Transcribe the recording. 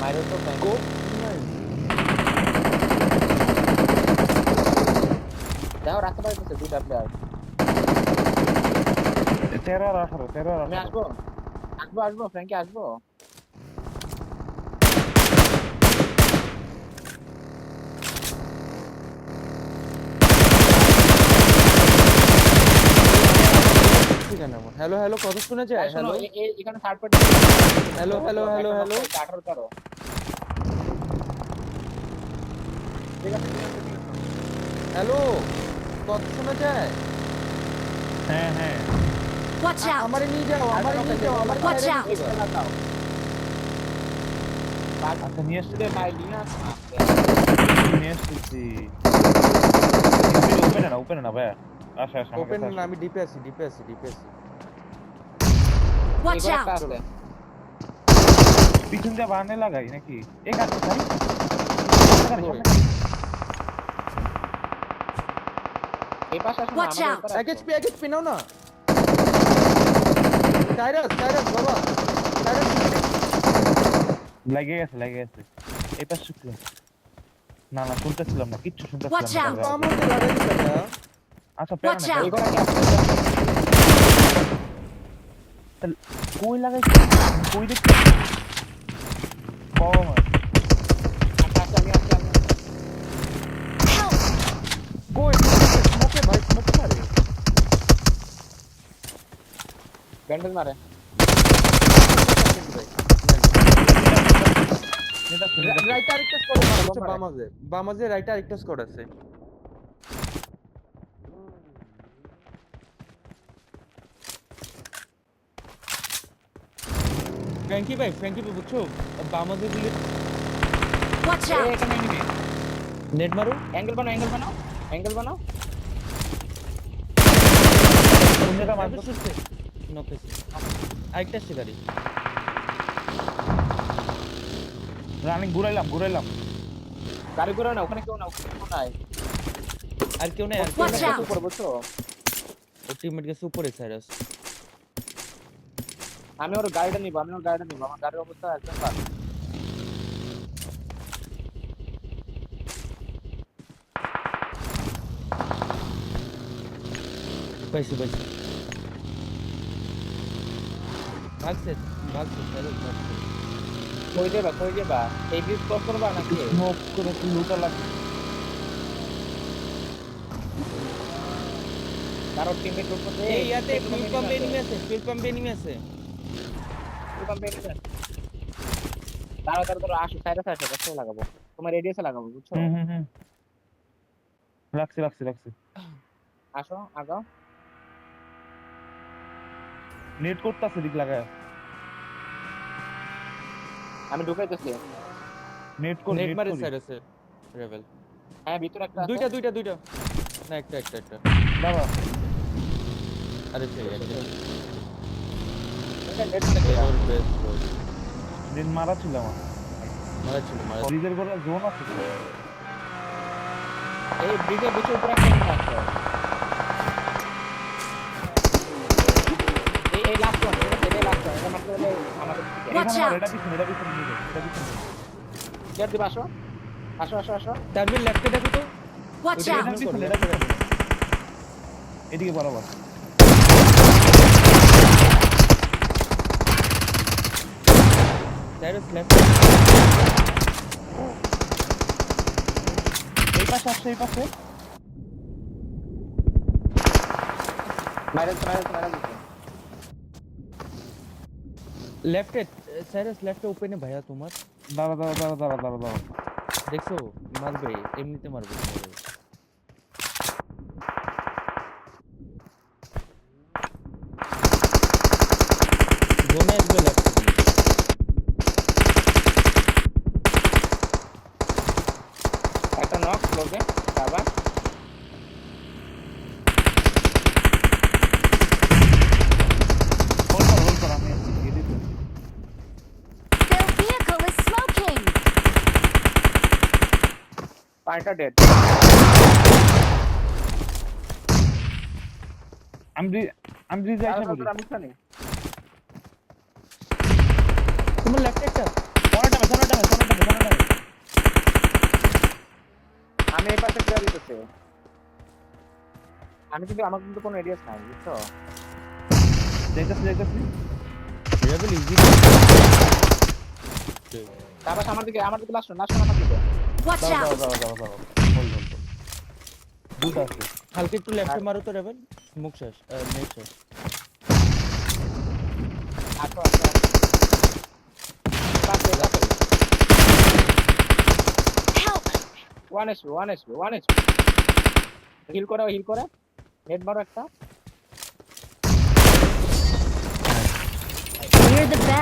মাইরো তো গো দেখো রাখতে পারতেছে দুইটা প্লেয়ার। 13 আর 18 13 আর আমি 18 আসবো আসবো আসবো ফ্র্যাঙ্কি আসবো। ঠিকানা আমার। হ্যালো হ্যালো কথা শোনা যায়? শোনো হ্যালো এখানে third party. Hello hello hello hello 18 করো। ঠিক আছে ঠিক আছে ঠিক আছে। হ্যালো কথা শোনা যায়? হ্যাঁ হ্যাঁ Watch out! আমারে নিয়ে যাও, আমারে নিয়ে যাও, আমারে Watch ছেড়ে out! দিতে দাও। লাগাও। আচ্ছা নিয়ে আসছি বাগদে ভাই নিয়ে আসো না। নিয়ে আসছি ওপেন না ভাই আসা আসা আমার ওপেন কাছে না, আসো। আমি ডিপে আছি ডিপে আছি ডিপে আছি। Watch এগুলো একটা out! আছে। পিছন দিয়ে বাহানে লাগাই নাকি এই গাড়ি গাড়ি গাড়ি কই? এই পাশে আসো না Watch আমাদের out! উপরে এক এইচপি নাও না। টাইরাস বাবা টাইরাস লেগে গেছে এই পাশ শুকলো না না শুনতেছিলাম না কিচ্ছু Watch শুনতেছিলাম out! না আমাদের লড়াই দিতে। আচ্ছা প্যারা Watch না out! এগুলো কি আছে? তাহলে কই লাগাইছি কই দেখছি বাবা মা আচ্ছা আমি আসছি আমি। Help! কই স্মোকে ভাই স্মোকে মারে। ব্যান্ডেজ মারে। রাইট আরেকটা স্কোর আছে বামাজে রাইট আরেকটা স্কোর আছে। ফ্র্যাঙ্কি ভাই বুঝছো বামাজে দিলে Watch এই out! এখানে এনিমি। নেট মারো। অ্যাঙ্গেল বানাও। কোন জায়গা মারতো নকেছে আরেকটা আছে গাড়ি। রানিং ঘুরাইলাম গাড়ি করে না ওখানে কেউ নাই। আর কেউ নেই আর কেউ Watch নেই। out! উপরে বুঝছো? ওর টিমমেট গেছে উপরে সাইরাস। আমি ওর গাড়িটা নিব আমার গাড়ির অবস্থা একদম খারাপ। পাইছি ভাগছে সাইরাস ভাগছে। কই যাবা এই ব্রিজ ক্রস করবা নাকি? স্মোক করে একটু লুটা লাগে কারো টিমমেট উপর এই ইয়াতে ফিউল পাম্পে এনিমি আছে। তাড়াতাড়ি আসো সাইডে কাছে লাগাবো। তোমার রেডিয়াসে লাগাবো বুঝছো? হুম রাখছি আসো আগাও। নেট করতেছে দিক লাগায় আমি ঢুকাইতেছি। নেট নেট মারে করি সাইরাসে রেভেল। হ্যাঁ ভিতরে একটা আছে। দুইটা না একটা বাবা আরে সেই একটা এটা নেট থেকে এরর বেস বল দিন মারা ছিল আমার মারা ব্রিজের করে জোন আছে তো। এই ব্রিজের বেশি উপরে একটা এনিমি আছে। এই লাস্ট ওয়ান এটা মাত্র হলে আমাদের দিকে। Watch এখানে মার, out! এটা পিছনে নিয়ে জেট দিবা আসো। তারবির লেফটে দেখো তো। Watch ওইটা out! ইগনোর করো, এটা পিছনে এদিকে বরাবর সাইরাস লেফট। এই পাশে আসছে এই পাশে মাইরাস লেফটে সাইরাস লেফটে ওপেনে ভাইয়া তোমার দাঁড়া দেখছো মারবে এমনিতে মারবে তোমারে। জোনে আসবে লেফটে দিয়ে। একটা নক ক্লোজে বাবা। হোল্ড কর আমি এদিকে Their vehicle is smoking! পাঁচটা ডেড। আমি ব্রিজে আইসা পড়ি আমি জানি তোমার লেফটে একটা কোন টাইমে আমি এই পাশে ক্লিয়ার দিতেছি। আমি কিন্তু আমার কিন্তু কোনো এরিয়াস নাই বুঝছো। যাইতাছি লেভেল ইজি তারপর আমার দিকে লাস্ট আমার দিকে। Watch দাও out! হোল্ড দুটো আছে হালকা একটু লেফটে মারো তো লেভেল স্মোক শেষ নেট শেষ আসো আসো পাশে Help! 1 HP হিল করে নেট মারো একটা। We're the best.